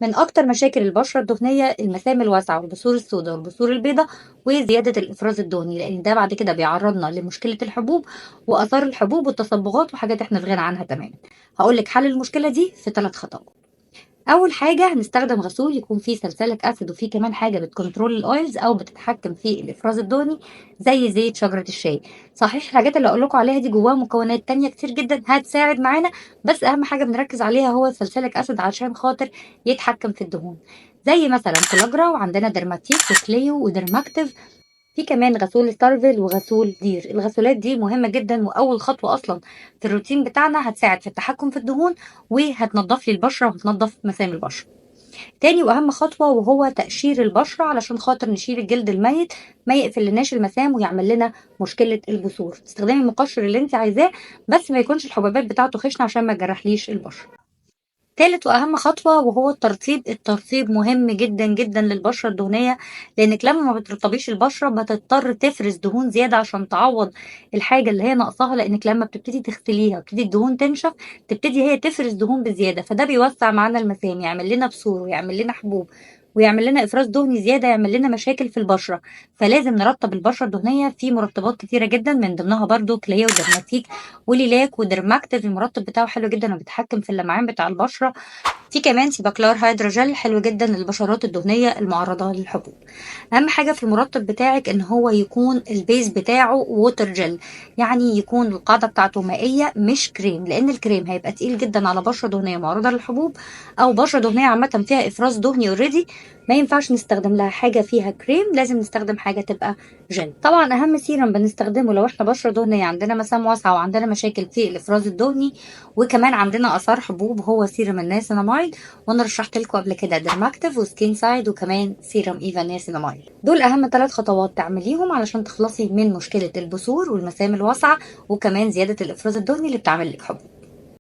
من أكتر مشاكل البشرة الدهنية المسام الواسعة والبثور السوداء والبثور البيضاء وزيادة الإفراز الدهني، لأن ده بعد كده بيعرضنا لمشكلة الحبوب وآثار الحبوب والتصبغات وحاجات احنا في غنى عنها تماما. هقولك حل المشكلة دي في 3 خطوات. اول حاجه هنستخدم غسول يكون فيه سلسلك اسيد وفيه كمان حاجه بتكنترول الاويلز او بتتحكم في الافراز الدهني زي زيت شجره الشاي. صحيح الحاجات اللي اقول لكم عليها دي جواها مكونات تانية كتير جدا هتساعد معانا، بس اهم حاجه بنركز عليها هو السلسلك اسيد عشان خاطر يتحكم في الدهون، زي مثلا كولاجرا وعندنا درماتيك وكليو ودرماكتيف. في كمان غسول ستارفل وغسول دير. الغسولات دي مهمة جدا وأول خطوة أصلا في الروتين بتاعنا هتساعد في التحكم في الدهون وهتنضف لي البشرة وهتنضف مسام البشرة. تاني وأهم خطوة وهو تقشير البشرة علشان خاطر نشيل الجلد الميت ما يقفل لناش المسام ويعمل لنا مشكلة البثور. تستخدمي المقشر اللي انت عايزاه بس ما يكونش الحبوبات بتاعته خشنة عشان ما تجرحليش البشرة. تالت واهم خطوه وهو الترطيب مهم جدا جدا للبشره الدهنيه، لانك لما ما بترطبيش البشره بتضطر تفرز دهون زياده عشان تعوض الحاجه اللي هي ناقصاها، لانك لما بتبتدي تغسليها وتبتدي الدهون تنشف تبتدي هي تفرز دهون بزياده، فده بيوسع معانا المسام، يعمل لنا بثور ويعمل لنا حبوب ويعمل لنا افراز دهني زياده، يعمل لنا مشاكل في البشره. فلازم نرطب البشره الدهنيه في مرطبات كتيره جدا، من ضمنها برضو كليا ودرماتيك وليلاك ودرماكتيف. المرطب بتاعه حلو جدا وبيتحكم في اللمعان بتاع البشره. في كمان سيباكلار هيدروجel حلو جدا للبشرات الدهنية المعرضة للحبوب. اهم حاجة في المرطب بتاعك ان هو يكون البيز بتاعه ووتر جل، يعني يكون القاعدة بتاعته مائية مش كريم، لان الكريم هيبقى تقيل جدا على بشرة دهنية معرضة للحبوب او بشرة دهنية عامة فيها افراز دهني اوريدي. ما ينفعش نستخدم لها حاجة فيها كريم، لازم نستخدم حاجة تبقى جل. طبعا اهم سيرم بنستخدمه لو احنا بشرة دهنية عندنا مسام واسعة وعندنا مشاكل في الافراز الدهني وكمان عندنا اثار حبوب هو سيرم الناسيناميد، وانا رشحت لكم قبل كده درماكتيف وسكين سايد وكمان سيرم ايفا نياسيناميد. دول اهم 3 خطوات تعمليهم علشان تخلصي من مشكله البثور والمسام الواسعه وكمان زياده الافراز الدهني اللي بتعمل لك حبوب.